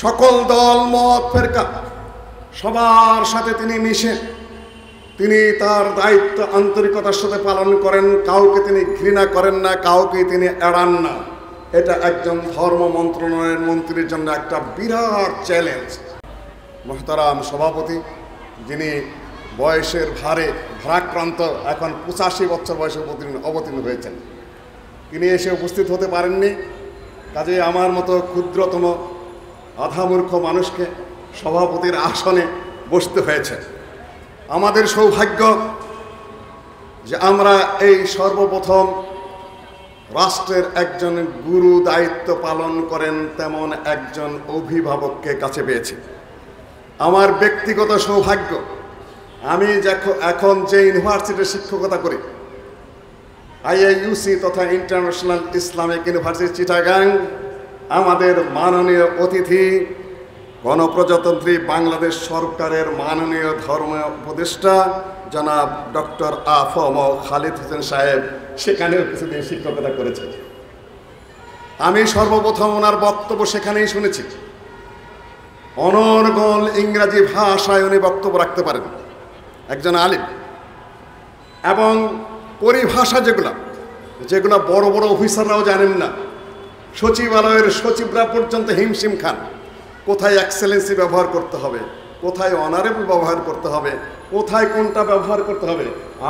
সকল দল মত ফেরকা সবার সাথে তিনি মিশেন। তিনি তার দায়িত্ব আন্তরিকতার সাথে পালন করেন। কাউকে তিনি ঘৃণা করেন না, কাউকে তিনি এড়ান না। এটা একজন ধর্ম মন্ত্রণালয়ের মন্ত্রীর জন্য একটা বিরাট চ্যালেঞ্জ। মোহতারাম সভাপতি, যিনি বয়সের ভারে ভারাক্রান্ত, এখন 85 বছর বয়সে অবতীর্ণ হয়েছেন, তিনি এসে উপস্থিত হতে পারেননি। কাজে আমার মতো ক্ষুদ্রতম আধামূর্খ মানুষকে সভাপতির আসনে বসতে হয়েছে। আমাদের সৌভাগ্য যে আমরা এই সর্বপ্রথম রাষ্ট্রের একজন গুরু দায়িত্ব পালন করেন তেমন একজন অভিভাবককে কাছে পেয়েছি। আমার ব্যক্তিগত সৌভাগ্য, আমি এখন যে ইউনিভার্সিটির শিক্ষকতা করি, IIUC তথা ইন্টারন্যাশনাল ইসলামিক ইউনিভার্সিটি চিটাগাং, আমাদের মাননীয় অতিথি গণপ্রজাতন্ত্রী বাংলাদেশ সরকারের মাননীয় ধর্ম উপদেষ্টা জনাব ডক্টর আ.ফ.ম. খালিদ হোসেন সাহেব সেখানেও কিছুদিন শিক্ষকতা করেছেন। আমি সর্বপ্রথম ওনার বক্তব্য সেখানেই শুনেছি। অনর্গল ইংরাজি ভাষায় উনি বক্তব্য রাখতে পারেন, একজন আলিম। এবং পরিভাষা যেগুলো বড় বড় অফিসাররাও জানেন না, সচিবালয়ের সচিবরা পর্যন্ত হিমশিম খান। কোথায় এক্সেলেন্সি ব্যবহার করতে হবে, কোথায় অনারেবল ব্যবহার করতে হবে, কোথায় কোনটা ব্যবহার করতে হবে,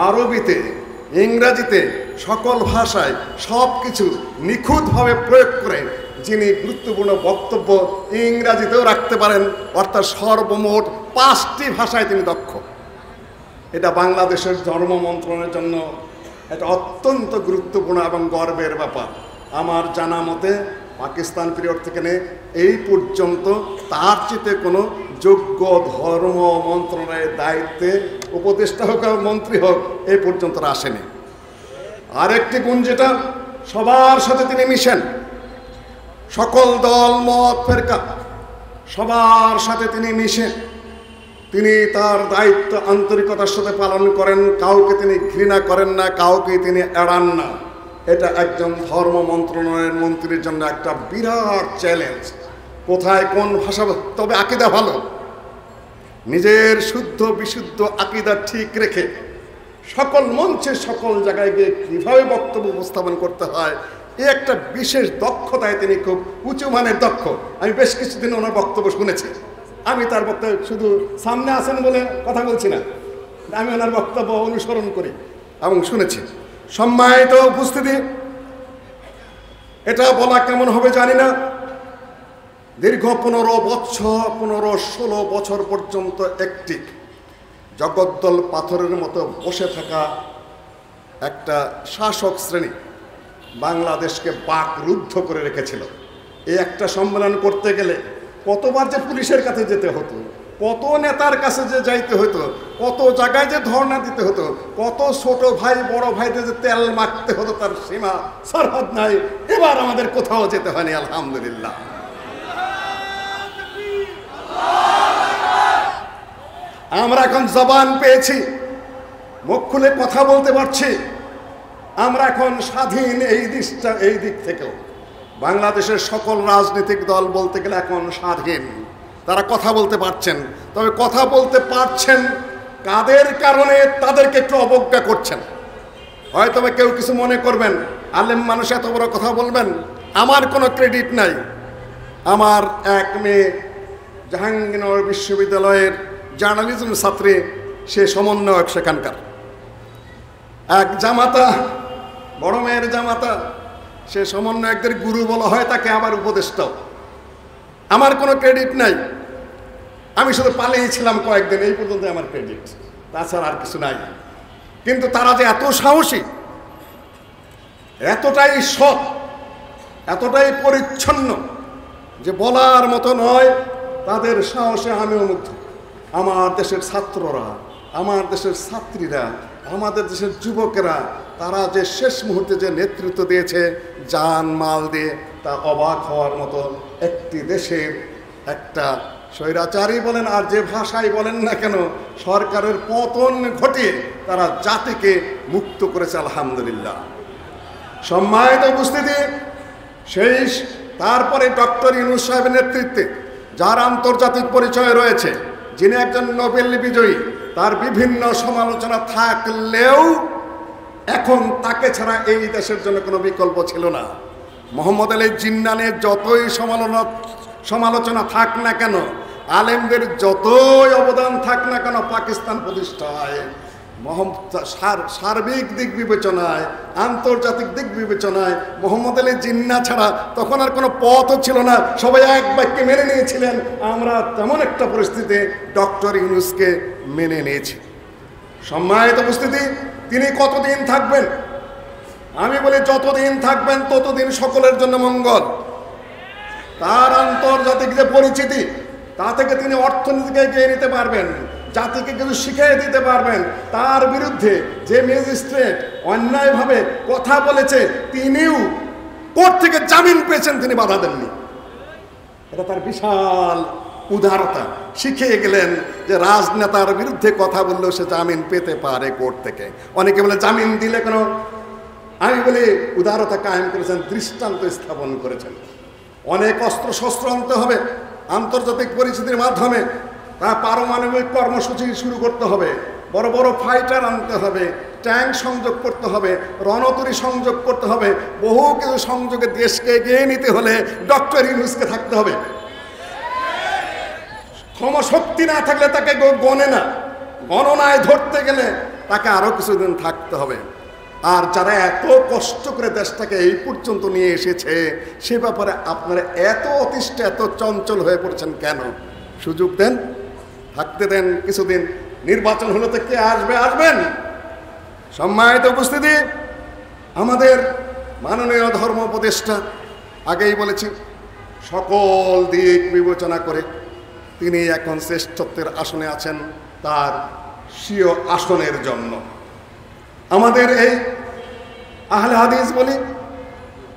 আরবিতে, ইংরাজিতে, সকল ভাষায় সব কিছু নিখুঁতভাবে প্রয়োগ করে যিনি গুরুত্বপূর্ণ বক্তব্য ইংরাজিতেও রাখতে পারেন, অর্থাৎ সর্বমোট 5টি ভাষায় তিনি দক্ষ। এটা বাংলাদেশের ধর্ম মন্ত্রণালয়ের জন্য এটা অত্যন্ত গুরুত্বপূর্ণ এবং গর্বের ব্যাপার। আমার জানা মতে পাকিস্তান পিরিয়ড থেকে এই পর্যন্ত তার চেয়ে কোনো যোগ্য ধর্ম মন্ত্রণালয়ের দায়িত্বে উপদেষ্টা হোক আর মন্ত্রী হোক এই পর্যন্ত আসেনি। আরেকটি গুণ যেটা, সবার সাথে তিনি মিশেন। সকল দল মত ফেরকা সবার সাথে তিনি মিশেন। তিনি তার দায়িত্ব আন্তরিকতার সাথে পালন করেন। কাউকে তিনি ঘৃণা করেন না, কাউকে তিনি এড়ান না। এটা একজন ধর্ম মন্ত্রণালয়ের মন্ত্রীর জন্য একটা বিরাট চ্যালেঞ্জ। কোথায় কোন ভাষা, তবে আকীদা ভালো, নিজের শুদ্ধ বিশুদ্ধ আকীদা ঠিক রেখে সকল মঞ্চে সকল জায়গায় গিয়ে কীভাবে বক্তব্য উপস্থাপন করতে হয়, এই একটা বিশেষ দক্ষতায় তিনি খুব উঁচু মানের দক্ষ। আমি বেশ কিছুদিন ওনার বক্তব্য শুনেছি। আমি তার বক্তব্য শুধু সামনে আসেন বলে কথা বলছি না, আমি ওনার বক্তব্য অনুসরণ করি এবং শুনেছি। সম্মানিত উপস্থিতি, এটা বলা কেমন হবে জানি না, দীর্ঘ 15-16 বছর পর্যন্ত একটি জগদ্দল পাথরের মতো বসে থাকা একটা শাসক শ্রেণী বাংলাদেশকে বাকরুদ্ধ করে রেখেছিল। এই একটা সম্মেলন করতে গেলে কতবার যে পুলিশের কাছে যেতে হতো, কত নেতার কাছে যে যাইতে হতো, কত জায়গায় যে ধর্ণা দিতে হতো, কত ছোট ভাই বড় ভাইদের যে তেল মাখতে হতো, তার সীমা সরহদ নাই। এবার আমাদের কোথাও যেতে হয়নি, আলহামদুলিল্লাহ। আমরা এখন জবান পেয়েছি, মুখ খুলে কথা বলতে পারছি। আমরা এখন স্বাধীন এই দিক থেকেও। বাংলাদেশের সকল রাজনৈতিক দল বলতে গেলে এখন স্বাধীন, তারা কথা বলতে পারছেন। তবে কথা বলতে পারছেন কাদের কারণে, তাদেরকে একটু অবজ্ঞা করছেন। হয়তো কেউ কিছু মনে করবেন, আলেম মানুষ এত বড় কথা বলবেন, আমার কোনো ক্রেডিট নাই। আমার এক মেয়ে জাহাঙ্গীরনগর বিশ্ববিদ্যালয়ের জার্নালিজম ছাত্রী, সে সমন্বয়ক সেখানকার। এক জামাতা, বড় মেয়ের জামাতা, সে সমন্বয়কদের গুরু বলা হয় তাকে, আবার উপদেষ্টাও। আমার কোনো ক্রেডিট নাই, আমি শুধু পালিয়েছিলাম কয়েকদিন, এই পর্যন্ত আমার ক্রেডিট, তাছাড়া আর কিছু নাই। কিন্তু তারা যে এত সাহসী, এতটাই সৎ, এতটাই পরিচ্ছন্ন যে বলার মতো নয়, তাদের সাহসে আমিও মুগ্ধ। আমার দেশের ছাত্ররা, আমার দেশের ছাত্রীরা, আমাদের দেশের যুবকেরা, তারা যে শেষ মুহূর্তে যে নেতৃত্ব দিয়েছে জান মাল দিয়ে, তা অবাক হওয়ার মতো। একটি দেশের একটা স্বৈরাচারী বলেন আর যে ভাষায় বলেন না কেন, সরকারের পতন ঘটিয়ে তারা জাতিকে মুক্ত করেছে, আলহামদুলিল্লাহ। সম্মানিত উপস্থিতি, তারপরে ডক্টর ইউনূস সাহেবের নেতৃত্বে যার আন্তর্জাতিক পরিচয় রয়েছে, যিনি একজন নোবেল বিজয়ী, তার বিভিন্ন সমালোচনা থাকলেও এখন তাকে ছাড়া এই দেশের জন্য কোনো বিকল্প ছিল না। মোহাম্মদ আলী জিন্নানের যতই সমালোচনা থাক না কেন, আলেমদের যতই অবদান থাক না কেন পাকিস্তান প্রতিষ্ঠায়, সার্বিক দিক বিবেচনায়, আন্তর্জাতিক দিক বিবেচনায় মোহাম্মদ আলী জিন্না ছাড়া তখন আর কোনো পথও ছিল না। সবাই এক বাক্যে মেনে নিয়েছিলেন। আমরা তেমন একটা পরিস্থিতিতে ডক্টর ইউনূসকে মেনে নিয়েছি। সম্মানিত উপস্থিতি, তিনি কতদিন থাকবেন? আমি বলি যতদিন থাকবেন ততদিন সকলের জন্য মঙ্গল। তার আন্তর্জাতিক যে পরিচিতি, তা থেকে তিনি অর্থনীতিকে এগিয়ে নিতে পারবেন, জাতিকে কিছু শিখিয়ে দিতে পারবেন। তার বিরুদ্ধে যে ম্যাজিস্ট্রেট অন্যায়ভাবে কথা বলেছে, তিনিও কোর্ট থেকে জামিন পেয়েছেন, তিনি বাধা দেননি। এটা তার বিশাল উদারতা। শিখিয়ে গেলেন যে রাজনেতার বিরুদ্ধে কথা বললেও সে জামিন পেতে পারে কোর্ট থেকে। অনেকে বলে জামিন দিলে কেন, আমি বলি উদারতা কায়েম করেছেন, দৃষ্টান্ত স্থাপন করেছেন। অনেক অস্ত্র শস্ত্র আনতে হবে আন্তর্জাতিক পরিস্থিতির মাধ্যমে, তা পারমাণবিক কর্মসূচি শুরু করতে হবে, বড় বড় ফাইটার আনতে হবে, ট্যাঙ্ক সংযোগ করতে হবে, রণতরী সংযোগ করতে হবে। বহু কিছু সংযোগে দেশকে এগিয়ে নিতে হলে ডক্টর ইউনূসকে থাকতে হবে। ক্ষমশক্তি না থাকলে তাকে গণে না, গণনায় ধরতে গেলে তাকে আরও কিছুদিন থাকতে হবে। আর যারা এত কষ্ট করে দেশটাকে এই পর্যন্ত নিয়ে এসেছে, সে ব্যাপারে আপনারা এত অতিষ্ঠ, এত চঞ্চল হয়ে পড়েছেন কেন? সুযোগ দেন, থাকতে দেন কিছুদিন। নির্বাচন হলে তো কে আসবে? আসবেন। সম্মানিত উপস্থিতি, আমাদের মাননীয় ধর্ম উপদেষ্টা, আগেই বলেছি, সকল দিক বিবেচনা করে তিনি এখন শ্রেষ্ঠত্বের আসনে আছেন, তার স্বীয় আসনের জন্য। আমাদের এই আহলে হাদিস বলি,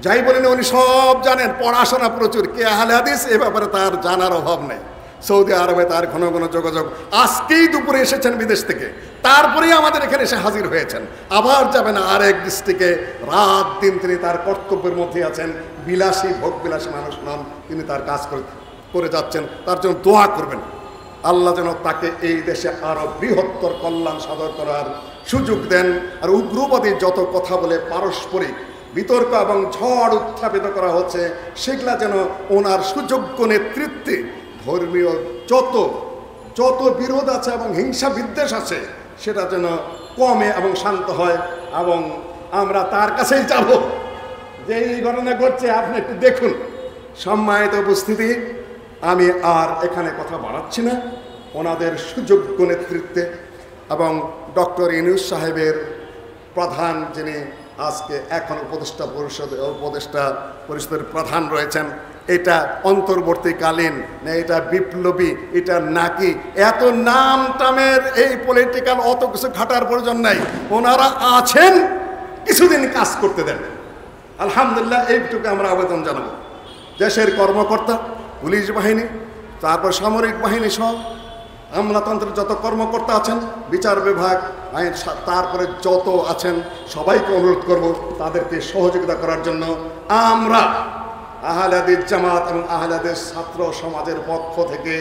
যাই বলেন, উনি সব জানেন, পড়াশোনা প্রচুর। কে আহলে হাদিস এ ব্যাপারে তার জানার অভাব নেই। সৌদি আরবে তার ঘন ঘন যোগাযোগ। আজকেই দুপুরে এসেছেন বিদেশ থেকে, তারপরেই আমাদের এখানে এসে হাজির হয়েছেন। আবার যাবেন আরেক ডিস্ট্রিক্টে, রাত দিন তিনি তার কর্তব্যের মধ্যে আছেন। বিলাসী, ভোগ বিলাসী মানুষ নন, তিনি তার কাজ করে যাচ্ছেন। তার জন্য দোয়া করবেন, আল্লাহ যেন তাকে এই দেশে আরো বৃহত্তর কল্যাণ সাধন করার সুযোগ দেন। আর উগ্রবাদী যত কথা বলে পারস্পরিক বিতর্ক এবং ঝড় উত্থাপিত করা হচ্ছে, সেগুলা যেন ওনার সুযোগ্য নেতৃত্বে ধর্মীয় যত বিরোধ আছে এবং হিংসা বিদ্বেষ আছে, সেটা যেন কমে এবং শান্ত হয়। এবং আমরা তার কাছেই যাব যে এই ঘটনা ঘটছে, আপনি একটু দেখুন। সম্মানিত উপস্থিতি, আমি আর এখানে কথা বাড়াচ্ছি না। ওনাদের সুযোগ্য নেতৃত্বে এবং ডক্টর ইউনূস সাহেবের প্রধান, যিনি আজকে এখন উপদেষ্টা পরিষদের প্রধান রয়েছেন, এটা অন্তর্বর্তীকালীন না এটা বিপ্লবী, এটা নাকি এত নাম টামের এই পলিটিক্যাল অত কিছু ঘাটার প্রয়োজন নাই। ওনারা আছেন, কিছুদিন কাজ করতে দেন। আলহামদুলিল্লাহ, এইটুকু আমরা আবেদন জানাবো। দেশের কর্মকর্তা, পুলিশ বাহিনী, তারপর সামরিক বাহিনী সহ আমলাতন্ত্রের যত কর্মকর্তা আছেন, বিচার বিভাগ, আইন, তারপরে যত আছেন, সবাইকে অনুরোধ করব তাদেরকে সহযোগিতা করার জন্য। আমরা আহলে হাদিস জামাত এবং আহলে হাদিস ছাত্র সমাজের পক্ষ থেকে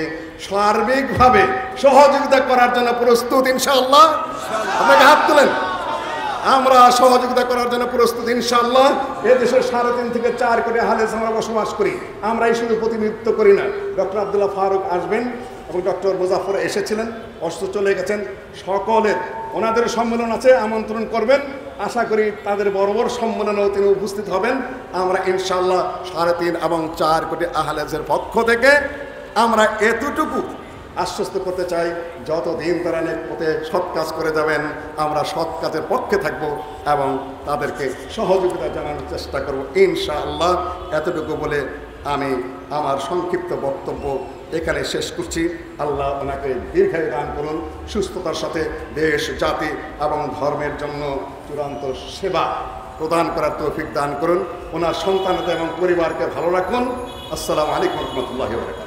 সার্বিকভাবে সহযোগিতা করার জন্য প্রস্তুত, ইনশাআল্লাহ। আপনাকে হাত তুলেন। আমরা সহযোগিতা করার জন্য প্রস্তুত, ইনশাআল্লাহ। এদেশের 3.5 থেকে 4 কোটি আহলে হাদিস আমরা বসবাস করি। আমরা এই শুধু প্রতিনিধিত্ব করি না। ডক্টর আব্দুল্লাহ ফারুক আসবেন এবং ডক্টর মুজাফফর এসেছিলেন, অসুস্থ চলে গেছেন। সকলের ওনাদের সম্মেলন আছে, আমন্ত্রণ করবেন। আশা করি তাদের বড় বড় সম্মেলনেও তিনি উপস্থিত হবেন। আমরা ইনশাআল্লাহ 3.5 এবং 4 কোটি আহলে হাদিসের পক্ষ থেকে আমরা এতটুকু আশ্বস্ত করতে চাই, যতদিন তারা নেক পথে সৎ কাজ করে যাবেন, আমরা সৎ কাজের পক্ষে থাকব এবং তাদেরকে সহযোগিতা জানানোর চেষ্টা করব, ইনশাআল্লাহ। এতটুকু বলে আমি আমার সংক্ষিপ্ত বক্তব্য এখানে শেষ করছি। আল্লাহ ওনাকে দীর্ঘায়ু দান করুন, সুস্থতার সাথে দেশ, জাতি এবং ধর্মের জন্য চূড়ান্ত সেবা প্রদান করার তৌফিক দান করুন। ওনার সন্তানদের এবং পরিবারকে ভালো রাখুন। আসসালামু আলাইকুম ওয়া রাহমাতুল্লাহি ওয়া বারাকাতুহু।